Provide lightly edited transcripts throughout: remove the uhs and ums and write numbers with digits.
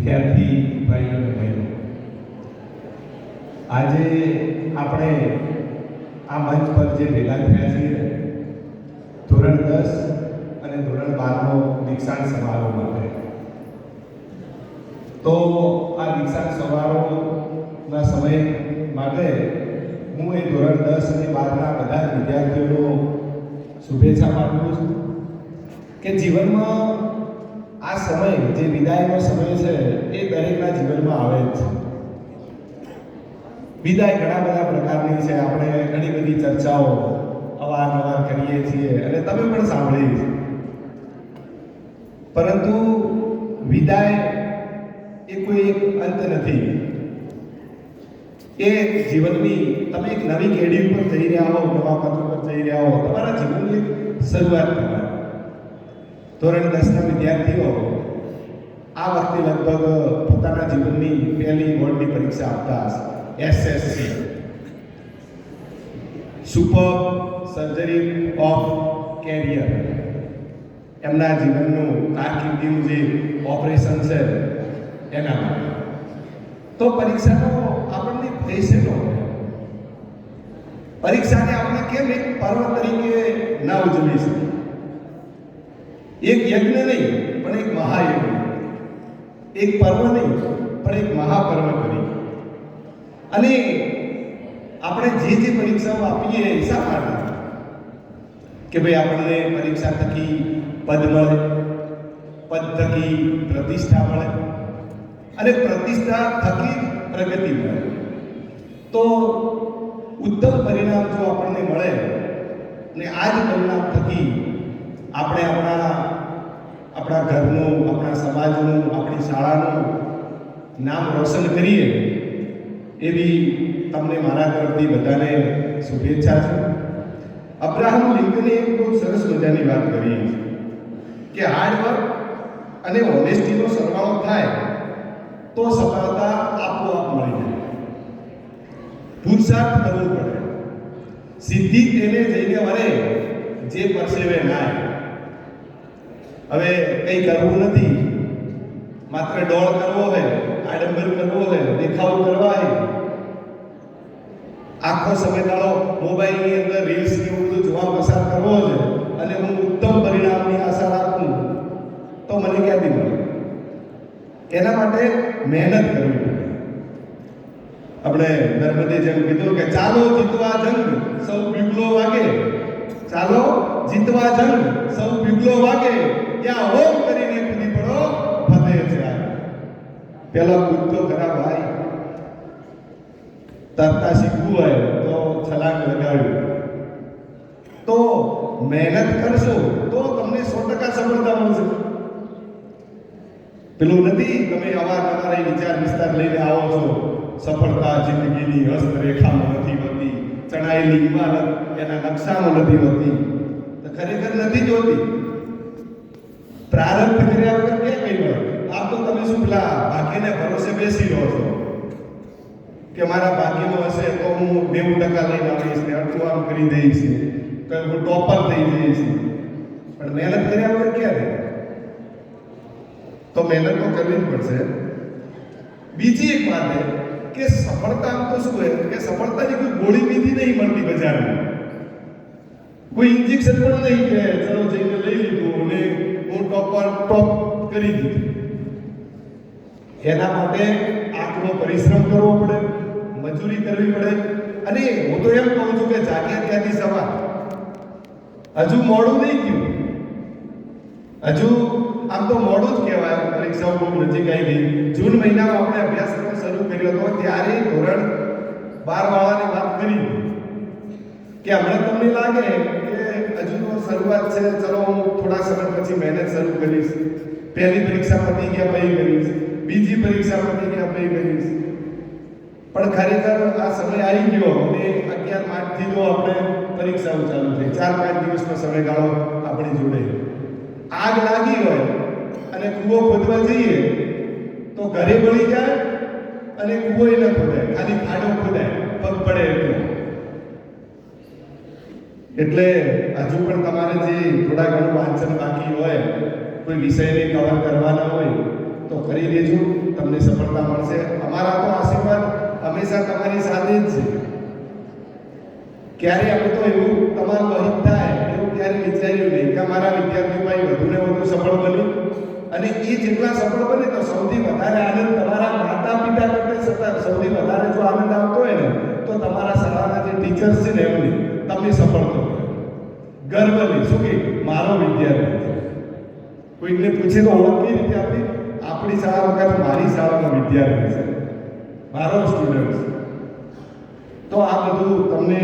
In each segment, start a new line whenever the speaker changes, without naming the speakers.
વિદ્યાર્થી ભાઈઓ અને બહેનો, આજે આપણે આ મંચ પર જે ભેગા થયા છીએ ધોરણ 10 અને ધોરણ 12નો દીક્ષાંત સમારોહ માટે, તો આ દીક્ષાંત સમારોહના સમય માટે હું એ ધોરણ 10 અને 12ના બધા જ વિદ્યાર્થીઓનો શુભેચ્છા પાઠવું છું કે જીવનમાં આ સમય જે વિદાયનો સમય છે એ દરેકના જીવનમાં આવે જ છે. વિદાય ઘણા બધા પ્રકારની છે, આપણે ઘણી બધી ચર્ચાઓ અવારનવાર કરીએ છીએ અને તમે પણ સાંભળી છે. પરંતુ વિદાય એ કોઈ એક અંત નથી. એ જીવનની તમે એક નવી કેડી ઉપર જઈ રહ્યા હો, નવા પથ ઉપર જઈ રહ્યા હો, તમારા જીવનની શરૂઆત કરવાની. ધોરણ 10ના વિદ્યાર્થીઓ આ વખતે લગભગ પોતાના જીવનની પહેલી બોર્ડની પરીક્ષા આપતા હશે. SSC, super surgery of career, એમના જીવનનું કારકિર્દીનું જે ઓપરેશન છે એના માટે. તો પરીક્ષાનો આપણને ભય શેનો હોય? પરીક્ષાને આપણે કેમ એક પર્વ તરીકે ના ઉજવી શકીએ? એક યજ્ઞ નહીં પણ એક મહાયજ્ઞ, એક પર્વ નહીં પણ એક મહાપર્વ તરીકે. અને આપણે જે પરીક્ષાઓ આપીએ શા માટે? કે ભાઈ આપણને પરીક્ષા થકી પદ મળે, પદ થકી પ્રતિષ્ઠા મળે અને પ્રતિષ્ઠા થકી પ્રગતિ મળે. તો ઉત્તમ પરિણામ જો આપણને મળે અને આ જ પરિણામ થકી આપણે આપણા ઘરનું, આપણા સમાજનું, આપણી શાળાનું નામ રોશન કરીએ, એવી તમને મારા તરફથી બધાને શુભેચ્છા છે. અબ્રાહમ લિંકને એક બહુ સરસ મજાની વાત કરી કે હાર્ડવર્ક અને ઓનેસ્ટીનો સરવાળો થાય તો સફળતા આપોઆપ મળી જાય. પુરુષાર્થ કરવો પડે, સિદ્ધિ તેને જઈને વળે જે પરસેવે નાય. હવે કંઈ કરવું નથી, માત્ર દોડ કરવો હોય, આડંબર કરવો હોય, દેખાવ કરવા હોય, આખો સમય દાડો મોબાઈલની અંદર રીલ્સ ને બધું જોવા પસાર કરવો છે અને હું ઉત્તમ પરિણામની આશા રાખું તો મને ક્યાંથી મળે? એના માટે મહેનત કરવી પડે. આપણે નર્મદે જેમ કીધું કે ચાલો જીતવા જંગ સૌ બિગલો વાગે, ચાલો જીતવા જંગ સૌ બિગલો વાગે, ત્યાં હોમ કરીને કૂદી પડો ફતેહ છે. પેલો કૂદતો ખરા ભાઈ, તરતા શીખવું હોય તો છલાંગ લગાવ્યું. તો મહેનત કરશો તો તમને 100% સફળતા મળશે. પેલું નથી તમે અવારનવાર વિચાર વિસ્તાર લઈને આવો છો, સફળતા જિંદગીની હસ્તરેખામાં નથી હોતી, ચણાયેલી ઇમારત એના નકશામાં નથી હોતી. તો ખરેખર નથી જોતી. પ્રારંભ કર્યા વગર ક્યાં કઈ મળે? આપ તો તમે શું પેલા ભાગ્યને ભરોસે બેસી રહો છો કે મારા ભાગ્યમાં હશે તો હું 90% લઈને આવીશ ને અડધું આમ કરી દઈશ કે હું ટોપર થઈ જઈશ. પણ મહેનત કર્યા વગર ક્યારે? તો મહેનત તો કરવી જ પડશે. બીજી એક વાત છે કે સફળતા તો શું હોય કે સફળતાની કોઈ ગોળી બીજી નહીં મળતી બજારમાં, કોઈ ઇન્જેક્શન પણ નહીં કે ચલો જઈને લઈ લીધું અને હું ટોપ કરી દીધું. એના માટે આકરો પરિશ્રમ કરવો પડે, મજૂરી કરવી પડે. અને હું તો એમ કહું છું કે જાગ્યા ત્યાંથી સવાર, હજુ મોડું નહીં થયું, હજુ આમ તો મોડું જ કહેવાય. પરીક્ષાઓ બહુ નજીક આવી ગઈ. જૂન મહિનામાં આપણે અભ્યાસક્રમ શરૂ કર્યો હતો ત્યારે ધોરણ 12 વાળાની વાત કરી કે હમણાં તમને લાગે કે હજુ તો શરૂઆત છે, ચલો હું થોડા સમય પછી મહેનત શરૂ કરીશ, પહેલી પરીક્ષા પતી ગયા પછી કરીશ, બીજી પરીક્ષા પતી ગયા પછી કરીશ. પણ ખરેખર આ સમય આવી ગયો અને 11 માર્ચથી તો આપણે પરીક્ષાઓ ચાલુ થઈ. 4-5 દિવસનો સમયગાળો આપણી જોડે. આગ લાગી હોય અને કૂવો ખોદવા જઈએ તો ઘરે બળી જાય અને કૂવો ન ખોદાય, ખાલી ખાડો ખોદાય પગ પડે એટલો. એટલે હજુ પણ તમારે જે થોડા ઘણું વાંચન બાકી હોય, કોઈ વિષયને કવર કરવાના હોય તો કરી લેજો, તમને સફળતા મળશે. અમારા તો આશીર્વાદ હંમેશા તમારી સાથે જ છે. ક્યારે અમે તો એવું તમારું અહિત થાય એવું ક્યારે વિચાર્યું નહીં કે અમારા વિદ્યાર્થીઓ ભાઈ વધુને વધુ સફળ બને. અને એ જેટલા સફળ બને તો સૌથી વધારે આનંદ તમારા માતા પિતા કરતા સૌથી વધારે જો આનંદ આવતો હોય ને તો તમારા શાળાના જે ટીચર્સ છે ને એમને તમને સફળ કરો. ગર્વ નહીં, શું કે મારો વિદ્યાર્થી છે. કોઈને પૂછે તો ઓળખ કઈ રીતે આપી? આપણી શાળા વખત મારી શાળાનો વિદ્યાર્થી છે, મારો સ્ટુડન્ટ છે. તો આ બધું તમને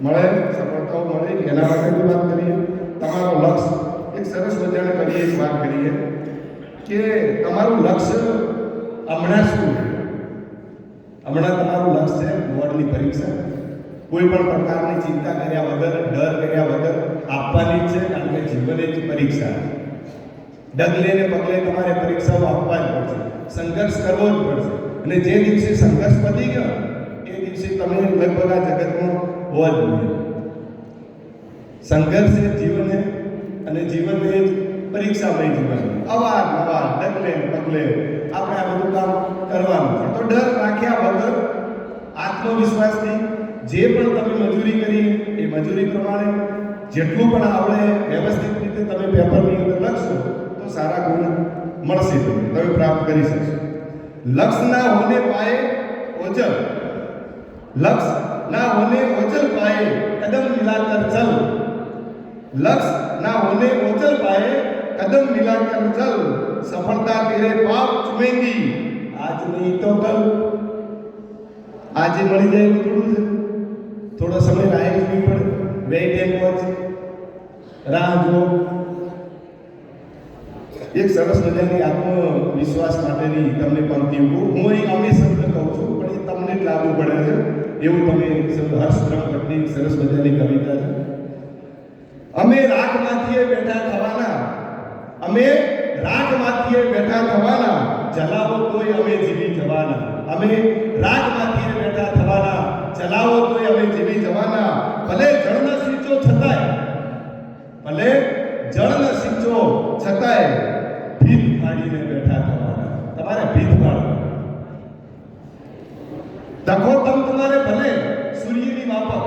મળે, સફળતાઓ મળે, એના માટેની વાત કરીએ. તમારો લક્ષ્ય એક સરસ મજાને કરીએ, એક વાત કરીએ કે તમારું લક્ષ્ય હમણાં શું છે? હમણાં તમારું લક્ષ્ય છે બોર્ડની પરીક્ષા. કોઈ પણ પ્રકારની ચિંતા કર્યા વગર, ડર કર્યા વગર આપવાની જ છે, કારણ કે જીવન એ જ પરીક્ષા છે. ડગલે ને પગલે તમારે પરીક્ષાઓ આપવા જ પડશે, સંઘર્ષ કરવો જ પડશે. અને જે દિવસે સંઘર્ષ પતી ગયો એ દિવસે તમે લગભગ આ જગતમાં હોવા જ નહીં. સંઘર્ષ એ જીવન છે અને જીવન એ જ પરીક્ષામય જીવન. અવારનવાર ડગલે પગલે આપણે આ બધું કામ કરવાનું છે. તો ડર રાખ્યા વગર આત્મવિશ્વાસથી જે પણ તમે મજૂરી કરી એ મજૂરી પ્રમાણે જેટલું પણ આવડે વ્યવસ્થિત રીતે તમે પેપરની અંદર લખશો તો સારા ગુણ મળશે, તમે પ્રાપ્ત કરી શકશો. લક્ષ્ય ના હોને પાए ओझल, लक्ष्य ना होने ओझल पाए कदम मिलाकर चल. लक्ष्य ना होने ओझल पाए कदम मिलाकर चल. सफलता तेरे पाप चुमेगी आज नहीं तो कल. આજે મળી જાય એવું થોડું છે. થોડો સમય રાહ જોવી પડે, વેઇટ એન્ડ વોચ, રાહ જો. એક સરસ મજાની આત્મવિશ્વાસ માટેની તમને પંક્તિ હું અહીં અમે શબ્દ કહું છું પણ એ તમને જ લાગુ પડે છે એવું તમે હર્ષ બ્રહ્મભટ્ટની સરસ મજાની કવિતા છે. અમે રાખમાંથી બેઠા થવાના, અમે રાખમાંથી બેઠા થવાના, જલાવો તોય અમે જીવી જવાના. અમે રાખમાંથી બેઠા થવાના, ચલાવો તોય અમે જીવી જવાના. ભલે જળ ન સિંચો છતાંય, ભલે જળ ન સિંચો છતાંય ભીત ફાડીને બેઠા થવાના. તમારે ભીત ફાડવા, દખો તમ તમારે ભલે સૂર્યની માફક